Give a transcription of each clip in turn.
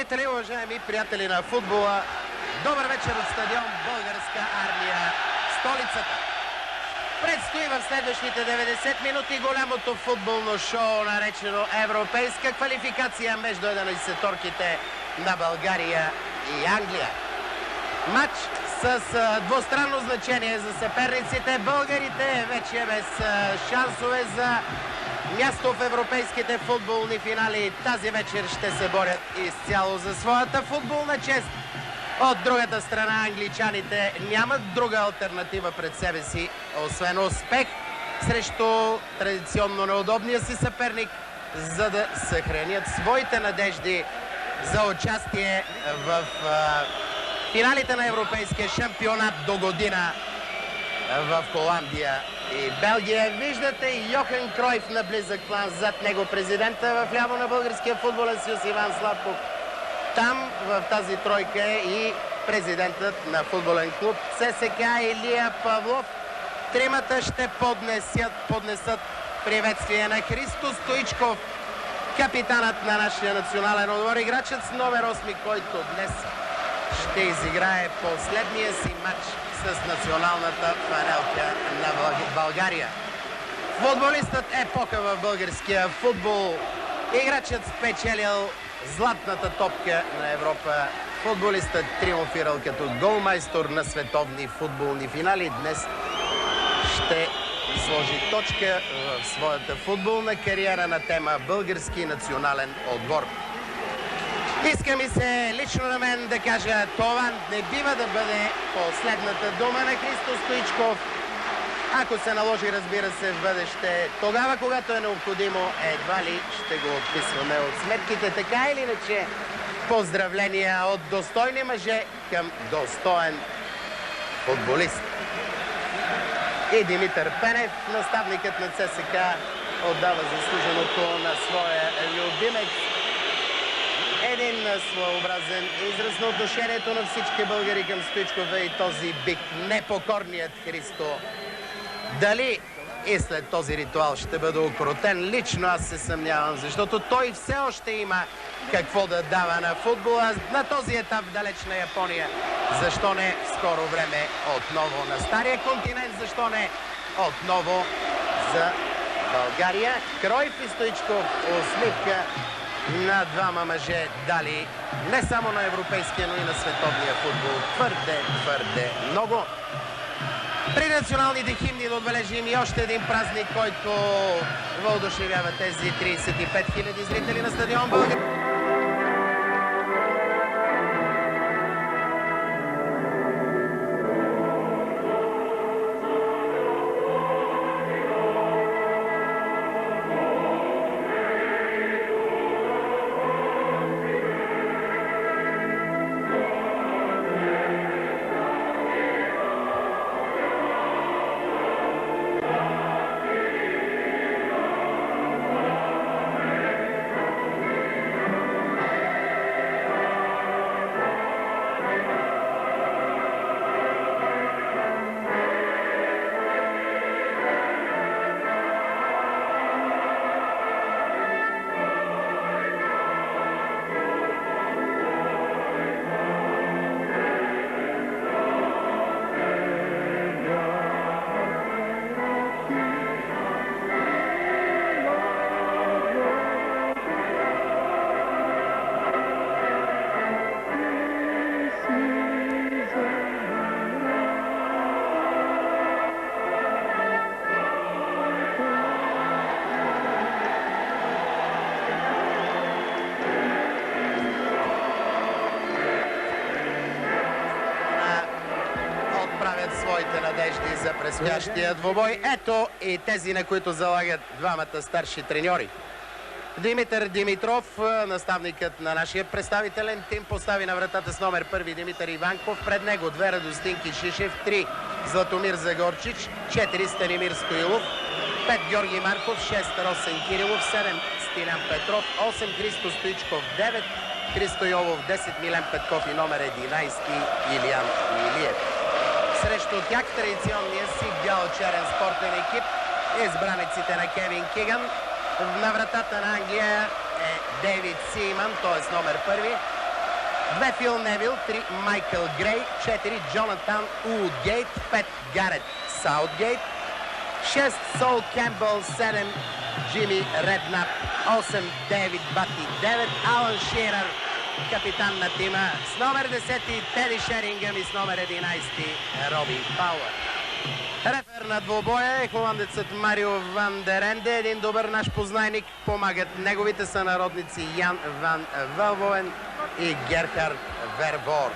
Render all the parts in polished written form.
Приятели, уважаеми приятели на футбола, добър вечер от стадион Българска армия, столицата. Предстои в следващите 90 минути голямото футболно шоу, наречено Европейска квалификация между 11-торките на България и Англия. Матч с двустранно значение за съперниците. Българите вече без шансове за място в европейските футболни финали. Тази вечер ще се борят изцяло за своята футболна чест. От другата страна англичаните нямат друга алтернатива пред себе си, освен успех срещу традиционно неудобния си съперник, за да съхранят своите надежди за участие в финалите на европейския шампионат до година в Холандия и Белгия. Виждате Йохан Кройф на близък план, зад него президента в ляво на Българския футболен съюз Иван Сладков. Там в тази тройка е и президентът на футболен клуб ЦСК Илия Павлов. Тримата ще поднесат приветствие на Христо Стоичков, капитанът на нашия национален отбор, играчът с номер 8, който днес ще изиграе последния си матч с националната фанелка на България. Футболистът епоха в българския футбол, играчът спечелил златната топка на Европа, футболистът триумфирал като голмайстор на световни футболни финали. Днес ще сложи точка в своята футболна кариера на тема български национален отбор. Иска ми се лично на мен да кажа, това не бива да бъде последната дума на Христо Стоичков. Ако се наложи, разбира се, в бъдеще, тогава, когато е необходимо, едва ли ще го отписваме от сметките. Така или иначе, поздравления от достойни мъже към достоен футболист. И Димитър Пенев, наставникът на ЦСК, отдава заслуженото на своя любимец. Един своеобразен израз на отношението на всички българи към Стоичков и този бик, непокорният Христо. Дали и след този ритуал ще бъде укротен, лично аз се съмнявам, защото той все още има какво да дава на футбола на този етап в далечна Япония. Защо не в скоро време отново на стария континент, защо не отново за България. Кройф и Стоичков, усмивка на двама мъже, дали не само на европейския, но и на световния футбол твърде много. При националните химни да отбележим и още един празник, който въодушевява тези 35 000 зрители на стадион България. Своите надежди за предстоящия двубой. Ето и тези, на които залагат двамата старши треньори. Димитър Димитров, наставникът на нашия представителен тим, постави на вратата с номер 1 Димитър Иванков. Пред него 2 Радостинки Шишев, 3 Златомир Загорчич, 4 Станимир Стоилов, 5 Георги Марков, 6 Росен Кирилов, 7 Стилян Петров, 8 Христо Стоичков, 9 Христо Йолов, 10 Милен Петков и номер 11 Илиян Илиев. Срещу тях традиционния си бяло-черен спортен екип, избраниците на Кевин Киган. На вратата на Англия е Дейвид Симън, т.е. номер 1. 2 Фил Невил, 3 Майкъл Грей, 4 Джонатан Уотгейт, 5 Гарет Саутгейт, 6 Сол Кембъл, 7 Джими Реднап, 8 Дейвид Бати, 9 Алън Ширър, капитан на тима, с номер 10 Теди Шерингъм и с номер 11 Роби Пауър. Рефер на двобоя е холандецът Марио Ван дер Енде, един добър наш познайник. Помагат неговите сънародници Ян Ван Велвоен и Герхард Вервор.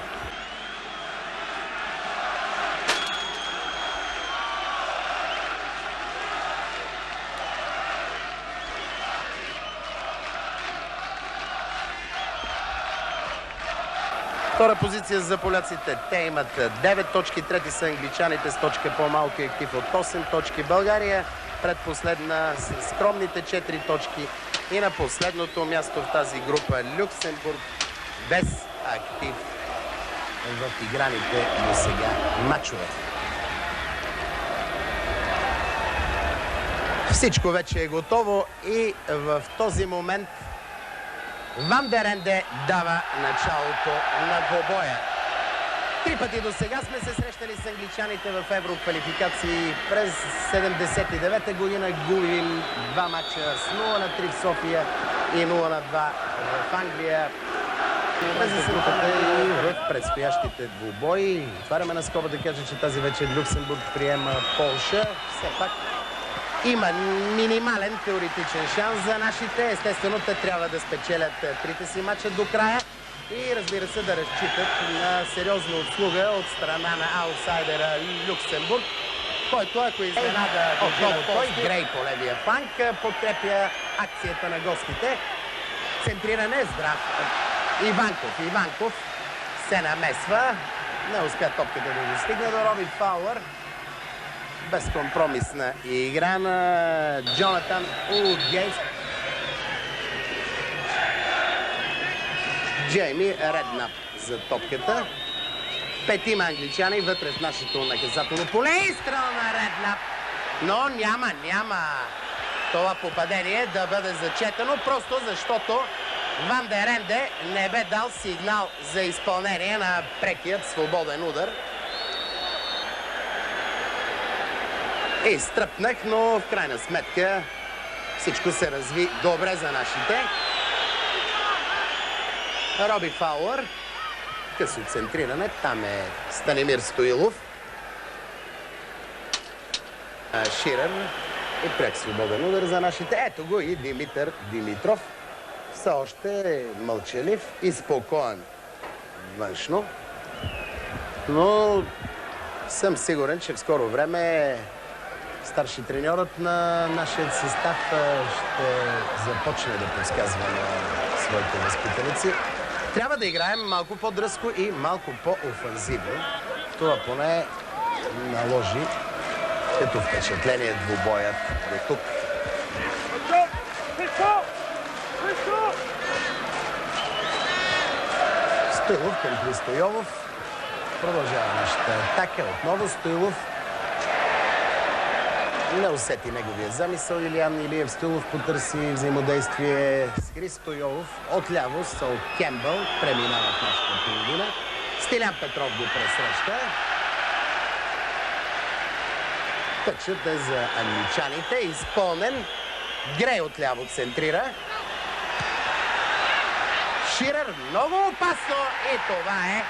Втора позиция за поляците. Те имат 9 точки. Трети са англичаните с точка по-малко и актив от 8 точки. България предпоследна с скромните 4 точки. И на последното място в тази група Люксембург без актив в играните до сега мачове. Всичко вече е готово и в този момент Ван дер Енде дава началото на двобоя. 3 пъти до сега сме се срещали с англичаните в евроквалификации. През 79-та година губим 2 мача с 0-3 в София и 0-2 в Англия. През есента и в предстоящите двубои. Отваряме на скоба да кажа, че тази вечер Люксембург приема Полша. Все пак има минимален теоретичен шанс за нашите. Естествено, те трябва да спечелят трите си мача до края и, разбира се, да разчитат на сериозна услуга от страна на аутсайдера Люксембург, който, ако изненада отново той, Грей по левия фланг, подкрепя акцията на гостите. Центриране, здрав Иванков се намесва. Не успя топката да достигне до Роби Пауър. Безкомпромисна игра на Джонатан Уотгейт. Джейми Реднап за топката. 5 англичани вътре в нашето наказателно поле. Изстрел на Реднап. Но няма това попадение да бъде зачетено, просто защото Ван дер Енде не бе дал сигнал за изпълнение на прекият свободен удар. И стръпнах, но в крайна сметка всичко се разви добре за нашите. Роби Пауър. Късо центриране. Там е Станимир Стоилов. Ширър и прек свободен удар за нашите. Ето го и Димитър Димитров. Все още мълчалив и спокоен външно. Но съм сигурен, че в скоро време старши треньорът на нашия състав ще започне да подсказва на своите възпитаници. Трябва да играем малко по-дръзко и малко по-офанзивно. Това поне наложи като впечатление двубоят до тук. Стоилов към Христо Йовов. Продължава нашата атака. Отново Стоилов. Не усети неговия замисъл. Илиян Илиев Стоилов потърси взаимодействие с Христо Йовов. Отляво Сол Кембъл преминава в нашата половина. Стилян Петров го пресреща. Тъчът е за англичаните. Изпълнен. Грей отляво центрира. Ширър много опасно. И това е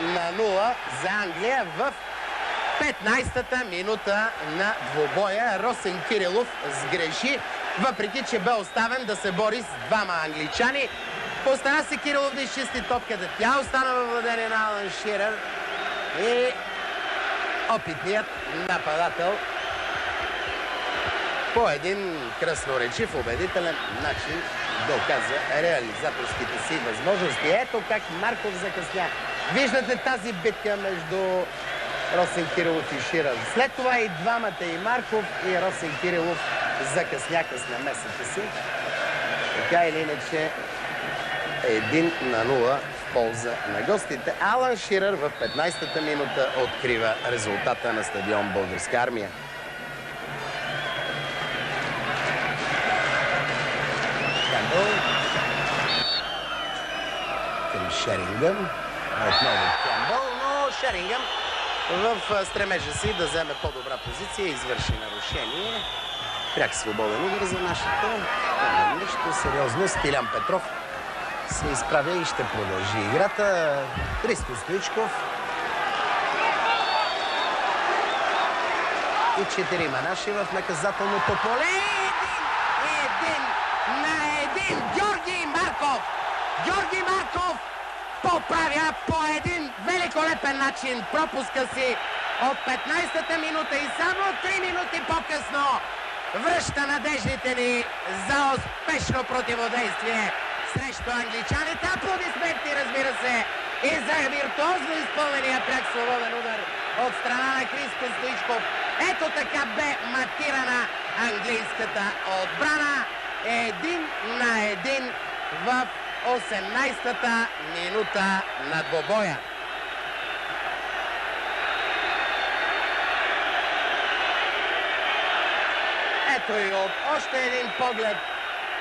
1-0 за Англия в 15-та минута на двубоя. Росен Кирилов сгреши, въпреки че бе оставен да се бори с двама англичани. Постара се Кирилов да изчисти топката. Тя остана във владение на Алън Ширър и опитният нападател по един красноречив, убедителен начин доказа реализаторските си възможности. Ето как Марков закъсня. Виждате тази битка между Росен Кирилов и Ширър. След това и двамата, и Марков, и Росен Кирилов закъсняха с намесата си. Така или иначе 1-0 в полза на гостите. Алън Ширър в 15-та минута открива резултата на стадион Българска армия. Към Шерингъм. Отново Кембъл, но Шерингъм в стремежа си да вземе по-добра позиция извърши нарушение. Пряк свободен удар за нашата. Нищо сериозно. Стилян Петров се изправя и ще продължи играта. Христо Стоичков. И 4 наши в наказателното поле. Един на един. Георги Марков. Георги Марков поправя по един великолепен начин пропуска си от 15-та минута и само 3 минути по-късно връща надеждите ни за успешно противодействие срещу англичаните. Аплодисменти, разбира се, и за виртуозно изпълнения пряк свободен удар от страна на Христо Стоичков. Ето така бе матирана английската отбрана. 1-1 в 18-та минута на двобоя. Ето и от още един поглед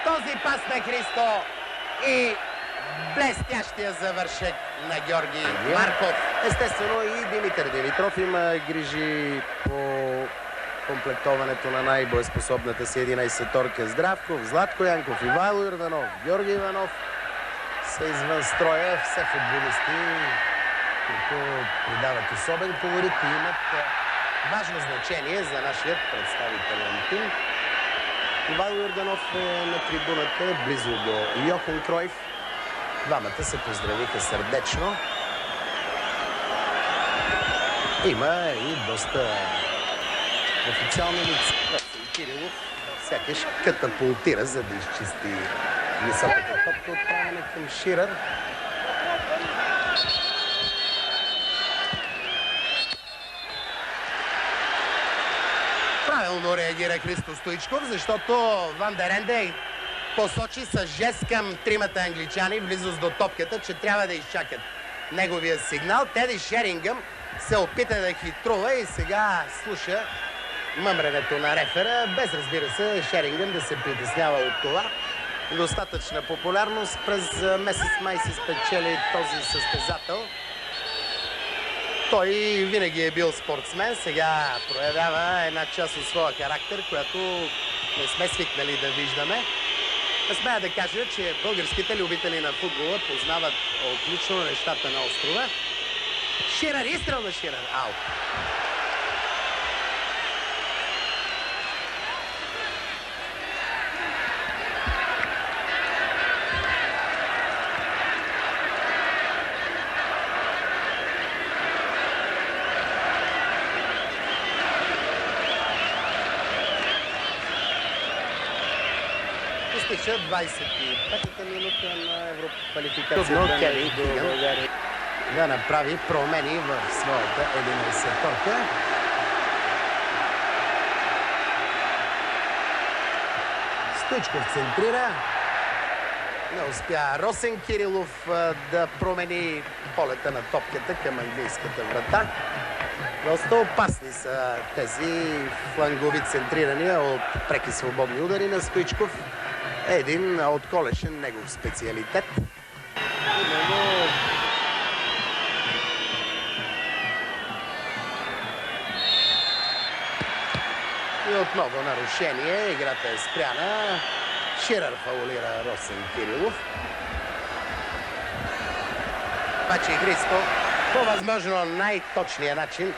този пас на Христо и блестящия завършек на Георги Марков. Естествено и Димитър Димитров има грижи по комплектоването на най-боеспособната си 11-торка. Здравков, Златко Янков, Ивайло Йорданов, Георги Иванов са извън строя. Все футболисти, които придават особен колорит и имат важно значение за нашия представителен тим. Ивайло Йорданов е на трибуната, близо до Йохан Кройф. Двамата се поздравиха сърдечно. Има и доста официални лица. Росен Кирилов сякаш катапултира, за да изчисти високата топка, отправена към Ширър. Правилно реагира Христо Стоичков, защото Ван дер Енде посочи с жест към тримата англичани в близост до топката, че трябва да изчакат неговия сигнал. Теди Шерингъм се опита да хитрува и сега слуша мъмренето на рефера, без, разбира се, Шерингъм да се притеснява от това. Достатъчна популярност. През месец май се спечели този състезател. Той винаги е бил спортсмен, сега проявява една част от своя характер, която не сме свикнали да виждаме. Смея да кажа, че българските любители на футбола познават отлично нещата на острова. Ширър, изстрел на Ширър, аут. Изтича 25-та минута на Евроквалификацията. Кевин Кигън да направи промени в своята 11-торка. Стоичков центрира. Не успя Росен Кирилов да промени полета на топката към английската врата. Доста опасни са тези флангови центрирания от преки свободни удари на Стоичков. Един отколешен негов специалитет. Именно и отново нарушение. Играта е спряна. Ширър фаулира Росен Кирилов. Пачи Христо по възможно най-точния начин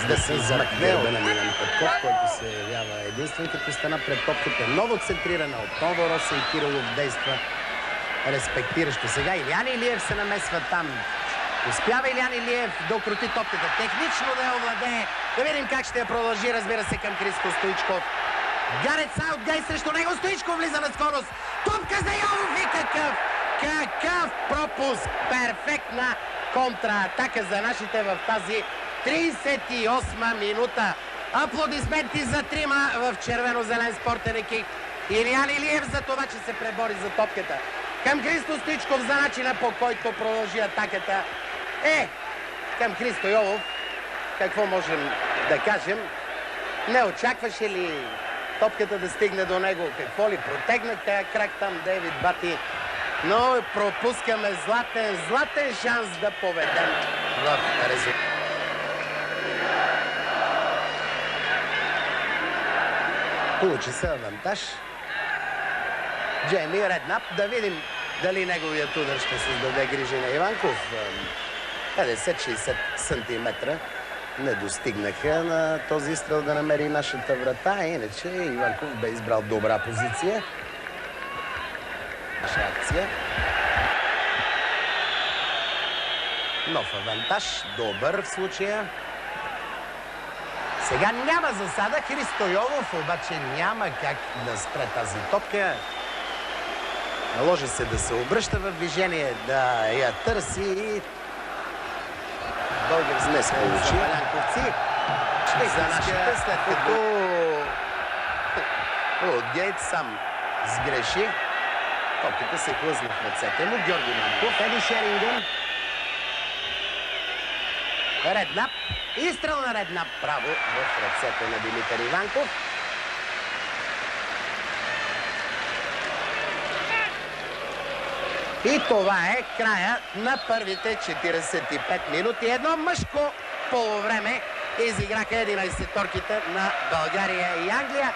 да се замъкне на Милен Петков, който се явява единствен като стана пред топката. Ново центрирана, отново Росен Кирилов действа респектиращо. Сега Илиян Илиев се намесва там. Успява Илиян Илиев да укрути топката, технично да я овладее. Да видим как ще я продължи, разбира се, към Христо Стоичков. Гарет Саутгейт срещу него. Стоичков влиза на скорост. Топка за Йовов и какъв пропуск! Перфектна контратака за нашите в тази 38-ма минута. Аплодисменти за трима в червено-зелен спортен екип. Илиян Илиев за това, че се пребори за топката. Към Христо Стоичков за начина, по който продължи атаката. Към Христо Йовов какво можем да кажем? Не очакваше ли топката да стигне до него? Какво ли протегна тая крак там Дейвид Бати? Но пропускаме златен шанс да поведем в резултат. Получи се авантаж. Джейми Реднап. Да видим дали неговият удар ще създаде грижи на Иванков. 50-60 сантиметра не достигнаха на този изстрел да намери нашата врата. Иначе Иванков бе избрал добра позиция. Наша акция. Нов авантаж. Добър в случая. Сега няма засада. Христо Йовов обаче няма как да спре тази топка. Наложи се да се обръща в движение, да я търси и български не се получи. Малянковци. За нашата, след като Гейт сам сгреши. Топката се хлъзна в ръцете му. Георги Манков. Еди Шерингън. Реднап. Изстрел на Реднап право в ръцете на Димитър Иванков. И това е края на първите 45 минути. Едно мъжко полувреме изиграха 11-торките на България и Англия.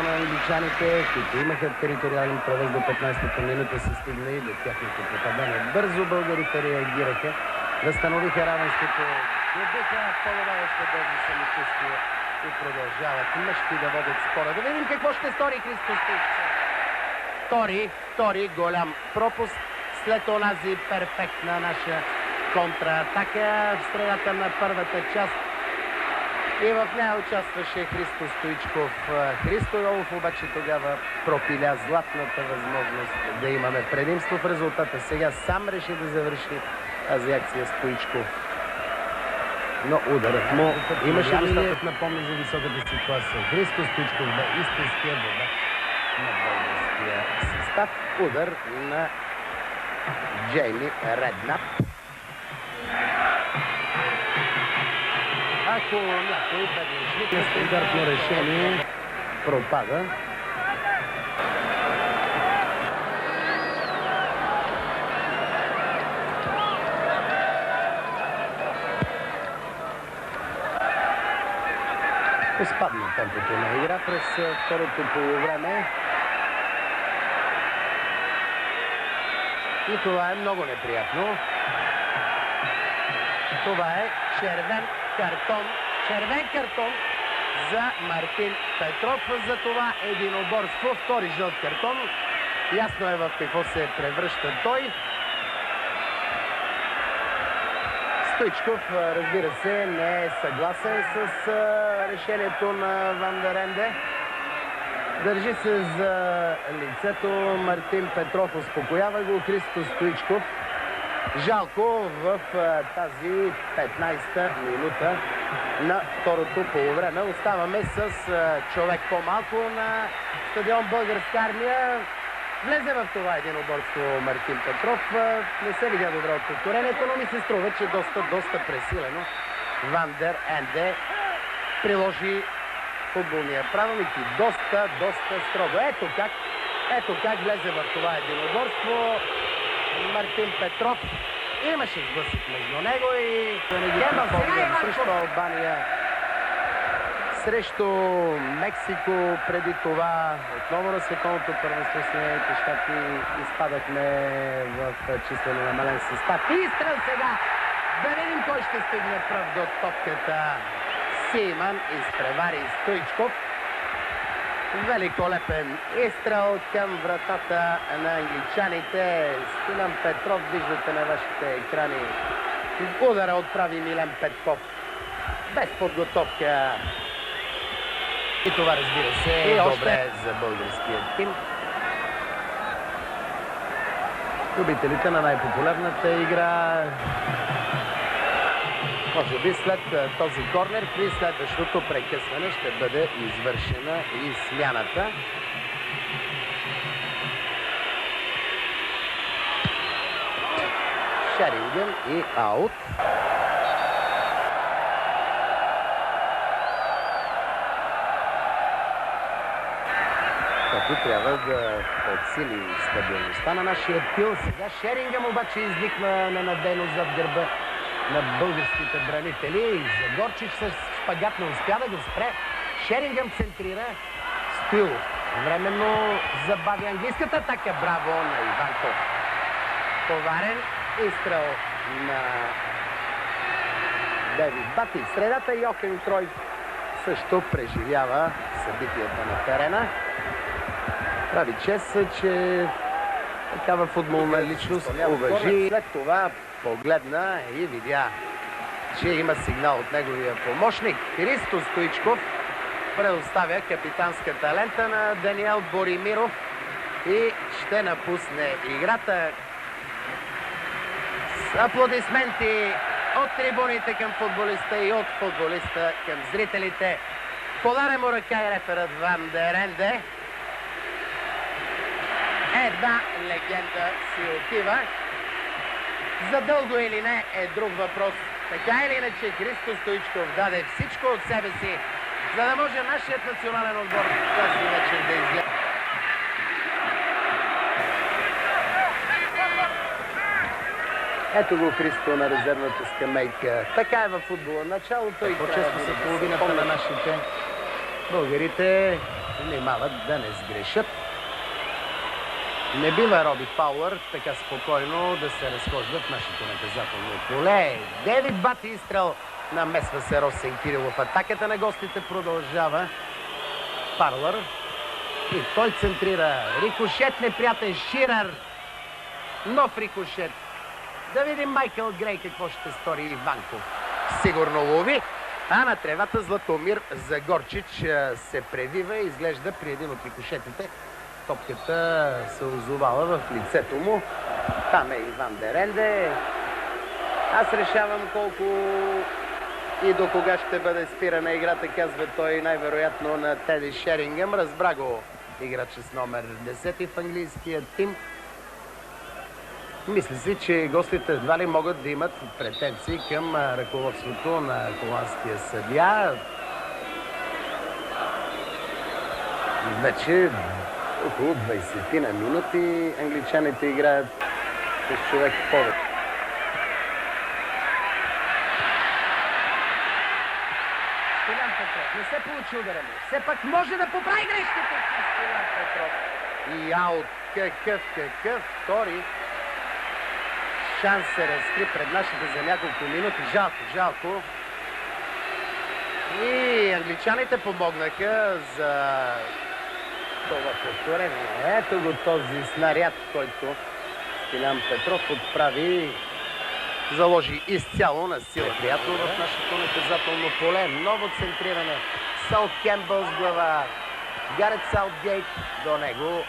На англичаните, които имаха териториален превес до 15-та минута, се стигна и до тяхното попадане. Бързо българите реагираха, възстановиха равенството, добиха по-добаваща доза самочувствие и продължават мъжки да водят спора. Да видим какво ще стори Христо Стоичков. Втори голям пропуск след онази перфектна наша контратака в средата на първата част. И в нея участваше Христо Стоичков. Христо Йовов обаче тогава пропиля златната възможност да имаме предимство в резултата. Сега сам реши да завърши тази акция Стоичков. Но ударът му имаше достатък напомня за високата ситуация. Христо Стоичков бе истинския водач на българския състав. Удар на Джейми Реднап. Ако някой бедлежник стандартно решение пропада. Спадна темпото на игра през второто полувреме. И това е много неприятно. Това е червен картон за Мартин Петров. За това единоборство, втори жълт картон. Ясно е в какво се превръща той. Стоичков, разбира се, не е съгласен с решението на Ван дер Енде. Държи се за лицето Мартин Петров, успокоява го Христо Стоичков. Жалко в тази 15-та минута на второто полувреме. Оставаме с човек по-малко на стадион Българска армия. Влезе в това единоборство Мартин Петров. Не се видя добре от повторението, но ми се струва, че доста пресилено Ван дер Енде приложи футболния правилник и доста строго. Ето как влезе в това единоборство Мартин Петров. Имаше сблъсък между него и срещу Албания, срещу Мексико преди това. Отново на световното първенство в Съединените щати изпадахме в числено намален състав. Изстрел сега! Да видим кой ще стигне пръв до топката. Симън изпревари Стоичков. Великолепен изстрел към вратата на англичаните. Стилян Петров, виждате на вашите екрани. Удара отправи Милен Петков. Без подготовка. И това, разбира се, е добре за българския тим. Любителите на най-популярната игра. Може би след този корнер при следващото прекъсване ще бъде извършена и смяната. Шерингън и аут. Като трябва да подсили стабилността на нашия тил. Сега Шерингън обаче изниква ненадейно зад гърба на българските бранители. Загорчич с шпагат не успя да го спре. Шерингън центрира. Стоилов временно забави английската атака. Браво на Иванков. Товарен изстрел на Девид Бати. В средата Йохен Кройф също преживява събитията на терена. Прави чест, че такава футболна личност уважи. След това погледна и видя, че има сигнал от неговия помощник. Христо Стоичков предоставя капитанската лента на Даниел Боримиров и ще напусне играта. С аплодисменти от трибуните към футболиста и от футболиста към зрителите. Подаде му ръка и реферът Ван дер Енде. Една легенда си отива. За дълго или не е друг въпрос. Така или иначе Христо Стоичков даде всичко от себе си, за да може нашият национален отбор тази вечер да изгледа. Ето го Христо на резервната скамейка. Така е във футбола. Началото и по-често са половината на нашите българите внимават да не сгрешат. Не бива Роби Фаулър така спокойно да се разхожда в нашето наказателно поле. Девид Бати изстрел, намесва се Росен Кирилов. Атаката на гостите продължава. Фарлър и той центрира. Рикошет неприятен. Ширър. Нов рикошет. Да видим Майкъл Грей какво ще стори. Иванков сигурно лови. А на тревата Златомир Загорчич се превива и изглежда при един от рикошетите. Топката се озовала в лицето му. Там е Иван дер Енде. Аз решавам колко и до кога ще бъде спирана играта, казва той най-вероятно на Теди Шерингън. Разбра го играч с номер 10 в английския тим. Мисля си, че гостите едва ли могат да имат претенции към ръководството на холандския съдия. Вече около 20 на минути англичаните играят с човек повече. Стилян Петров не се получи ударено. Все пак може да поправи грешките. Стилян Петров. И аут. Какъв втори шанс се разкри пред нашите за няколко минути. Жалко. И англичаните помогнаха за това повторение. Ето го този снаряд, който Стилян Петров отправи, заложи изцяло на сила. Приятно в нашето наказателно поле. Ново центриране. Сол Кембъл с глава. Гарет Саутгейт до него.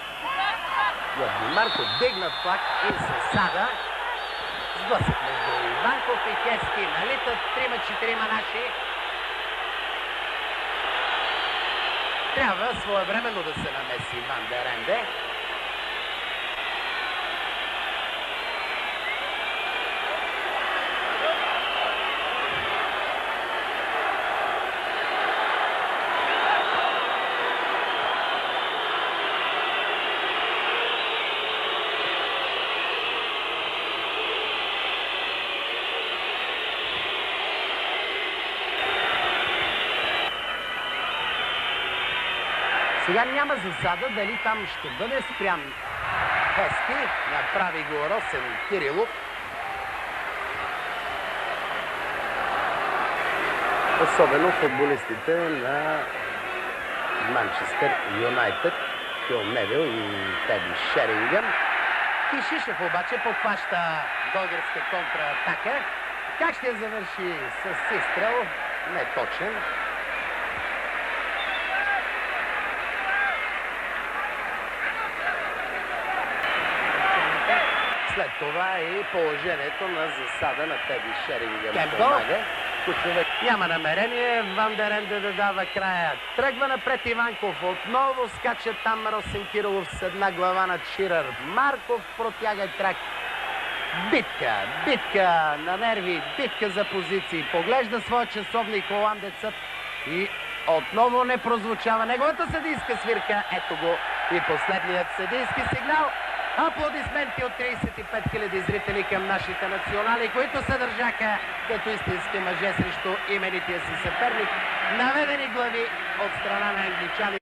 Георги Марков дигнат флаг и засада. Сблъсък между Иванков и Хески. Налитат 3-4 наши. Трябва своевременно да се намеси Ван дер Енде. Сега няма засада, дали там ще бъде спрян Хески. Направи го Росен Кирилов. Особено футболистите на Манчестър Юнайтед, Фил Невил и Теди Шерингън. Кишишев обаче подхваща българска контратака. Как ще завърши с изстрел? Не точен. След това и положението на засада на Теди Шерингън помага. Кучовек няма намерение. Ван дер Енде да дава края. Тръгва напред Иванков. Отново скача там Росен Кирилов с една глава над Ширър. Марков протяга крак. Битка на нерви, битка за позиции. Поглежда своя часовник холандецът и отново не прозвучава неговата съдийска свирка. Ето го и последният съдийски сигнал. Аплодисменти от 35 000 зрители към нашите национали, които се държаха като истински мъже срещу именития си съперник. Наведени глави от страна на англичани.